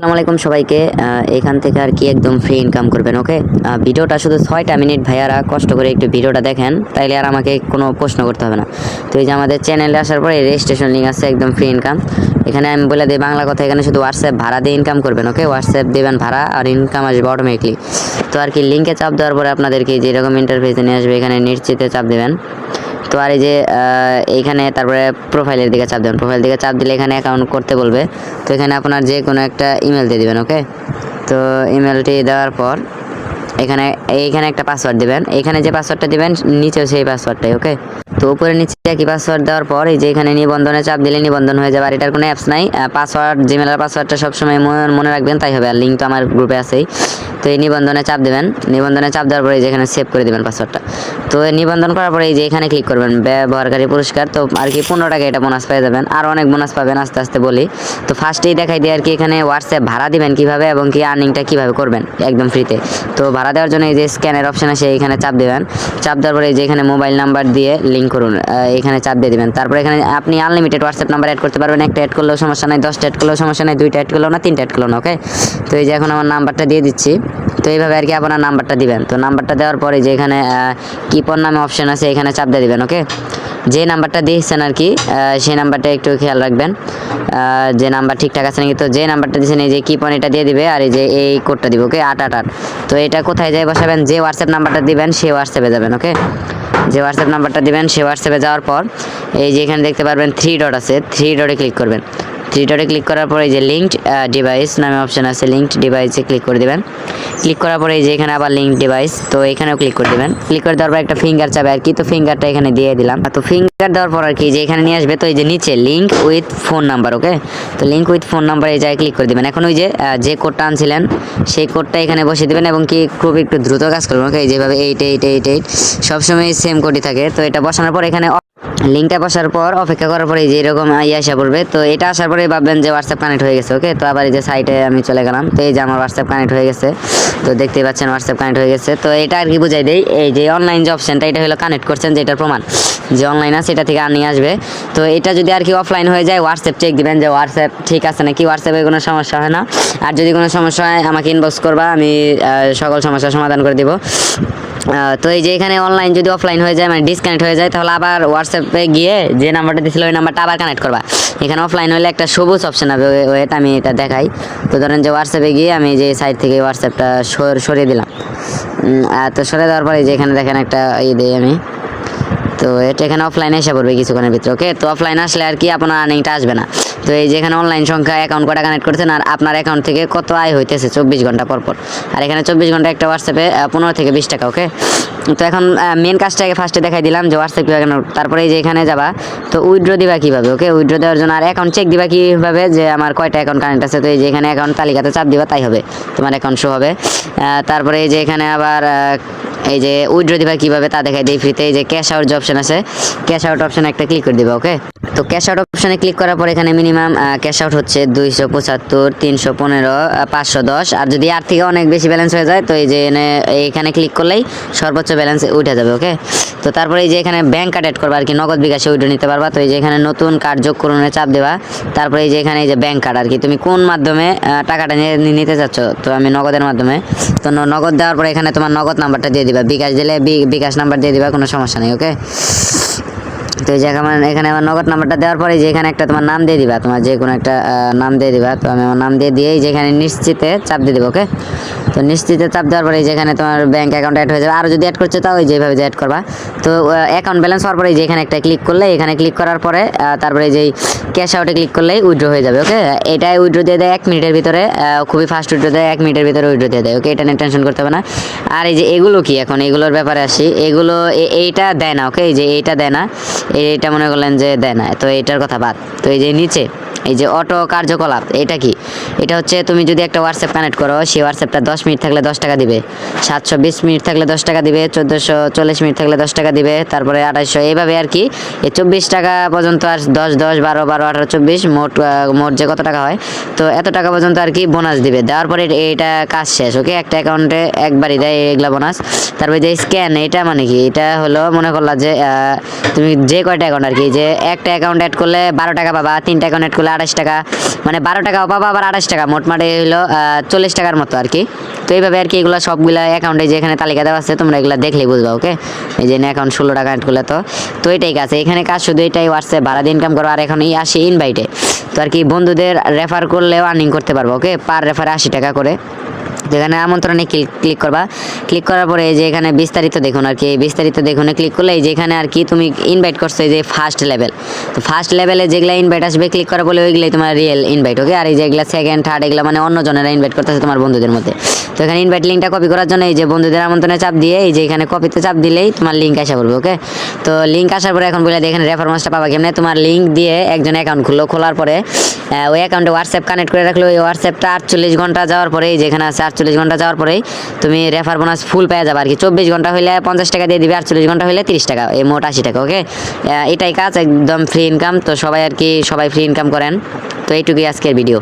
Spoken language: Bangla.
আসসালামু আলাইকুম সবাইকে। এখান থেকে আর কি একদম ফ্রি ইনকাম করবেন। ওকে, ভিডিওটা শুধু 6টা মিনিট, ভাইয়ারা কষ্ট করে একটু ভিডিওটা দেখেন, তাইলে আর আমাকে কোনো প্রশ্ন করতে হবে না। তো এই যে আমাদের চ্যানেলে আসার পরে রেজিস্ট্রেশন লিঙ্ক আছে, একদম ফ্রি ইনকাম। এখানে আমি বলে দিই বাংলা কথা, এখানে শুধু হোয়াটসঅ্যাপ ভাড়া দিয়ে ইনকাম করবেন। ওকে, হোয়াটসঅ্যাপ দেবেন ভাড়া আর ইনকাম আসবে অটোমেটিকলি। তো আর কি লিঙ্কে চাপ দেওয়ার পরে আপনাদেরকে যেরকম ইন্টারফেসে নিয়ে আসবে, এখানে নিশ্চিতে চাপ দেবেন। তো আর এই যে এইখানে তারপরে প্রোফাইলের দিকে চাপ দেবেন। প্রোফাইল দিকে চাপ দিলে এখানে অ্যাকাউন্ট করতে বলবে। তো এখানে আপনার যে কোনো একটা ইমেল দিয়ে দিবেন। ওকে, তো ইমেলটি দেওয়ার পর এইখানে একটা পাসওয়ার্ড দিবেন। এখানে যে পাসওয়ার্ডটা দিবেন নিচেও সেই পাসওয়ার্ডটাই। ওকে, তো উপরে নিচে একই পাসওয়ার্ড দেওয়ার পর এই যে এখানে নিবন্ধনে চাপ দিলে নিবন্ধন হয়ে যাবে। আর এটার কোনো অ্যাপস নাই। পাসওয়ার্ড, জিমেলের পাসওয়ার্ডটা সবসময় মনে রাখবেন, তাই হবে। আর লিঙ্ক তো আমার গ্রুপে আছেই। তো এই নিবন্ধনে চাপ দেবেন। নিবন্ধনে চাপ দেওয়ার পরে যেখানে সেভ করে দেবেন পাসওয়ার্ডটা। তো নিবন্ধন করার পরে এই যে এখানে ক্লিক করবেন ব্যবহারকারী পুরস্কার। তো আর কি 15 টাকা এটা বোনাস পেয়ে যাবেন। আর অনেক বোনাস পাবেন, আস্তে আস্তে বলি। তো ফার্স্টেই দেখাই দিই আর কি এখানে হোয়াটসঅ্যাপ ভাড়া দিবেন কিভাবে এবং কি আর্নিংটা কিভাবে করবেন একদম ফ্রিতে। তো ভাড়া দেওয়ার জন্য এই যে স্ক্যানের অপশন আছে, এখানে চাপ দেবেন। চাপ দেওয়ার পরে এই যে এখানে মোবাইল নাম্বার দিয়ে লিঙ্ক করুন, এখানে চাপ দিয়ে দিবেন। তারপরে এখানে আপনি আনলিমিটেড হোয়াটসঅ্যাপ নাম্বার অ্যাড করতে পারবেন। একটা অ্যাড করলেও সমস্যা নাই, 10টা অ্যাড করলেও সমস্যা নাই, 2টা অ্যাড করলেও না, 3টা অ্যাড করলেও না। ওকে, তো এই যে এখন আমার নাম্বারটা দিয়ে দিচ্ছি। তো এইভাবে আর কি আপনার নাম্বারটা দিবেন। তো নাম্বারটা দেওয়ার পরে যে এখানে কিপন নামে অপশন আছে, এখানে চাপ দিয়ে দিবেন। ওকে, যে নাম্বারটা দিয়েছেন আর কি সেই নাম্বারটা একটু খেয়াল রাখবেন যে নাম্বার ঠিকঠাক আছে নাকি। তো যে নাম্বারটা দিয়েছেন এই যে কিপন এটা দিয়ে দিবে, আর এই যে এই কোডটা দিব। ওকে, 888। তো এটা কোথায় যায় বসাবেন, যে হোয়াটসঅ্যাপ নাম্বারটা দিবেন সে হোয়াটসঅ্যাপে যাবেন। ওকে, যে হোয়াটসঅ্যাপ নাম্বারটা দিবেন সে হোয়াটসঅ্যাপে যাওয়ার পর এই যে এখানে দেখতে পারবেন 3 ডট আছে, 3 ডটে ক্লিক করবেন। 3 ডটে ক্লিক করার পরে এই যে লিঙ্কড ডিভাইস নামে অপশন আছে, লিঙ্কড ডিভাইসে ক্লিক করে দেবেন। ক্লিক করার পরে এই যে এখানে আবার লিঙ্ক ডিভাইস, তো এখানেও ক্লিক করে দেবেন। ক্লিক করে দেওয়ার পর একটা ফিঙ্গার চাবে আর কি, তো ফিঙ্গারটা এখানে দিয়ে দিলাম। তো ফিঙ্গার দেওয়ার পর আর কি যে এখানে নিয়ে আসবে, তো এই যে নিচে লিঙ্ক উইথ ফোন নাম্বার। ওকে, তো লিঙ্ক উইথ ফোন নাম্বার এই জায়গায় ক্লিক করে দেবেন। এখন ওই যে কোডটা আনছিলেন সেই কোডটা এখানে বসিয়ে দেবেন এবং কি খুব একটু দ্রুত কাজ করবেন। ওকে, যেভাবে 8888 সবসময় সেম কোডই থাকে। তো এটা বসানোর পর এখানে লিঙ্কটা বসার পর অপেক্ষা করার পরে যে এরকম আসা পড়বে। তো এটা আসার পরে ভাববেন যে হোয়াটসঅ্যাপ কানেক্ট হয়ে গেছে। ওকে, তো আবার এই যে সাইটে আমি চলে গেলাম। তো এই যে আমার হোয়াটসঅ্যাপ কানেক্ট হয়ে গেছে। তো দেখতেই পাচ্ছেন হোয়াটসঅ্যাপ কানেক্ট হয়ে গেছে। তো এটা আর কি বুঝাই দেই, এই যে অনলাইন যে অপশনটা এটা হলো কানেক্ট করছেন, যেটার প্রমাণ যে অনলাইন আছে, এটা থেকে আর্নিং আসবে। তো এটা যদি আর কি অফলাইন হয়ে যায়, হোয়াটসঅ্যাপ চেক দিবেন যে হোয়াটসঅ্যাপ ঠিক আছে নাকি, হোয়াটসঅ্যাপে কোনো সমস্যা হয় না। আর যদি কোনো সমস্যা হয় আমাকে ইনবক্স করবা, আমি সকল সমস্যার সমাধান করে দিব। তো এই যে এখানে অনলাইন যদি অফলাইন হয়ে যায়, মানে ডিসকানেক্ট হয়ে যায়, তাহলে আবার হোয়াটসঅ্যাপে গিয়ে যে নাম্বারটা দিয়েছিল ওই নাম্বারটা আবার কানেক্ট করবা। এখানে অফলাইন হলে একটা সবুজ অপশন হবে, ওয়েট আমি এটা দেখাই। তো ধরেন যে হোয়াটসঅ্যাপে গিয়ে আমি যে সাইট থেকে হোয়াটসঅ্যাপটা সরিয়ে দিলাম। তো সরিয়ে দেওয়ার পরে যে এখানে দেখেন একটা দিই আমি। তো এটা এখানে অফলাইনে এসে পড়বে কিছুক্ষণের ভিতরে। ওকে, তো অফলাইন আসলে আর কি আপনার আর্নিংটা আসবে না। তো এই যে এখানে অনলাইন সংখ্যা অ্যাকাউন্ট কটা কানেক্ট করছেন আর আপনার অ্যাকাউন্ট থেকে কত আয় হইতেছে 24 ঘন্টা পর পর। আর এখানে 24 ঘন্টা একটা হোয়াটসঅ্যাপে 15 থেকে 20 টাকা। ওকে, তো এখন মেন কাজটাকে ফার্স্টে দেখাই দিলাম যে হোয়াটসঅ্যাপ কীভাবে। তারপরে এই যে এখানে যাবা, তো উইথড্র দিবা কীভাবে। ওকে, উইথড্র দেওয়ার জন্য আর অ্যাকাউন্ট চেক দিবা কীভাবে, যে আমার কয়টা অ্যাকাউন্ট কানেক্ট আছে। তো এই যে এখানে অ্যাকাউন্ট তালিকাতে চাপ দিবা, তাই হবে তোমার অ্যাকাউন্ট শো হবে। তারপরে এই যে এখানে আবার এই যে উইথড্র দিবা কীভাবে তা দেখাই দিই ফ্রিতে। এই যে ক্যাশ আউট যে অপশন আছে, ক্যাশ আউট অপশনে একটা ক্লিক করে দিবা। ওকে, তো ক্যাশ আউট অপশনে ক্লিক করার পর এখানে মিনিমাম ক্যাশ আউট হচ্ছে 275, 315, 510। আর যদি আর থেকে অনেক বেশি ব্যালেন্স হয়ে যায়, তো এই যে এখানে ক্লিক করলেই সর্বোচ্চ ব্যালেন্স উঠে যাবে। ওকে, তো তারপরে এই যে এখানে ব্যাংক কার্ড অ্যাড করবা আর কি, নগদ বিকাশে উইথড্র নিতে পারবা। তো এই যে এখানে নতুন কার্ড যোগ করুন চাপ দেবা। তারপরে এই যে এখানে এই যে ব্যাংক কার্ড আর কি, তুমি কোন মাধ্যমে টাকাটা নিতে চাচ্ছ। তো আমি নগদের মাধ্যমে। তো নগদ দেওয়ার পরে এখানে তোমার নগদ নাম্বারটা দিয়ে দিবা, বিকাশ দিলে বিকাশ নাম্বার দিয়ে দিবা, কোনো সমস্যা নেই। ওকে, তো এই যে এখানে আমার নগদ নাম্বারটা দেওয়ার পরে যে এখানে একটা তোমার নাম দিয়ে দিবা, তোমার যে কোনো একটা নাম দিয়ে দিবা। তো আমি আমার নাম দিয়ে দিয়েই যেখানে নিশ্চিতে চাপ দিয়ে দেবো। ওকে, তো নিশ্চিতে চাপ দেওয়ার পরে যেখানে তোমার ব্যাঙ্ক অ্যাকাউন্ট অ্যাড হয়ে যাবে। আরও যদি অ্যাড করছে তাও যেভাবে যে অ্যাড করবা। তো অ্যাকাউন্ট ব্যালেন্স হওয়ার পরে যেখানে একটা ক্লিক করলে, এখানে ক্লিক করার পরে তারপরে যেই ক্যাশ আউটে ক্লিক করলেই উইথড্র হয়ে যাবে। ওকে, এটাই উইথড্র দিয়ে দেয় 1 মিনিটের ভিতরে, খুবই ফাস্ট উইথড্র দেয়, 1 মিনিটের ভিতরে উইথড্র দিয়ে দেয়। ওকে, এটা নিয়ে টেনশন করতে হবে না। আর এই যে এগুলো কি, এখন এগুলোর ব্যাপারে আসি। এগুলো এইটা দেয় না। ওকে, এই যে এইটা দেয় না, এইটা মনে করলেন যে দেয় না, তো এইটার কথা বাদ। তো এই যে নিচে এই যে অটো কার্যকলাপ, এটা কি, এটা হচ্ছে তুমি যদি একটা হোয়াটসঅ্যাপ কানেক্ট করো, সেই হোয়াটসঅ্যাপটা 10 মিনিট থাকলে 10 টাকা দিবে, 720 মিনিট থাকলে 10 টাকা দিবে, 1440 মিনিট থাকলে 10 টাকা দিবে, তারপরে 2800, এইভাবে আর কি। এই 24 টাকা পর্যন্ত, আর 10 10 12 12 18 24 মোট যে কত টাকা হয়, তো এত টাকা পর্যন্ত আর কি বোনাস দিবে। দেওয়ার পরে এটা কাজ শেষ। ওকে, একটা অ্যাকাউন্টে একবারই দেয় এগুলা বোনাস। তারপরে যে স্ক্যান, এটা মানে কি, এটা হলো মনে করলা যে তুমি যে যে কয়টা অ্যাকাউন্ট আর কি, যে একটা অ্যাকাউন্ট অ্যাড করলে 12 টাকা পাবা, 3টা অ্যাকাউন্ট অ্যাড করলে 28 টাকা, মানে 12 টাকাও পাবা আবার 28 টাকা, মোটমাটে হলো 40 টাকার মতো আর কি। তো এইভাবে আর কি এগুলো সবগুলা অ্যাকাউন্টে যেখানে তালিকা দেওয়া আছে তোমরা এগুলো দেখলেই বুঝবা। ওকে, এই যে অ্যাকাউন্ট 16 টাকা অ্যাড করলে তো এটাই কাজ, এখানে কাজ শুধু এটাই, হোয়াটসঅ্যাপ ভাড়া দিয়ে ইনকাম করো। আর এখন আসি ইনভাইটে, তো আর কি বন্ধুদের রেফার করলেও আর্নিং করতে পারবো। ওকে, পার রেফারে 80 টাকা করে। যেখানে আমন্ত্রণে ক্লিক করবা, ক্লিক করার পরে এই যে এখানে বিস্তারিত দেখুন আর কি, এই বিস্তারিত দেখুনে ক্লিক করলে এই যে এখানে আর কি তুমি ইনভাইট করছো এই যে ফার্স্ট লেভেল, তো ফার্স্ট লেভেলে যেগুলো ইনভাইট আসবে ক্লিক করা বলে ওইগুলাই তোমার রিয়েল ইনভাইট। ওকে, আর এই যেগুলো সেকেন্ড থার্ড এগুলো মানে অন্য জনেরা ইনভাইট করতেছে তোমার বন্ধুদের মধ্যে। তো এখানে ইনভাইট লিঙ্কটা কপি করার জন্য এই যে বন্ধুদের আমন্ত্রণে চাপ দিয়ে এই যে এখানে কপিতে চাপ দিলেই তোমার লিঙ্ক আসা পড়বে। ওকে, তো লিঙ্ক আসার পরে এখন বলে এখানে রেফারেন্সটা পাবা কেমনে, তোমার লিঙ্ক দিয়ে একজন অ্যাকাউন্ট খোলার পরে ওই অ্যাকাউন্টে হোয়াটসঅ্যাপ কানেক্ট করে রাখলে ওই হোয়াটসঅ্যাপটা 48 ঘন্টা যাওয়ার পরে এই যেখানে আছে 48 ঘন্টা যাওয়ার পরেই তুমি রেফার বোনাস ফুল পেয়ে যাবে আর কি। 24 ঘন্টা হলে 50 টাকা দিয়ে দিবে, 48 ঘন্টা হলে 30 টাকা, এই মোট 80 টাকা। ওকে, এটাই কাজ, একদম ফ্রি ইনকাম। তো সবাই আর কি সবাই ফ্রি ইনকাম করেন। তো এইটুকুই আজকের ভিডিও।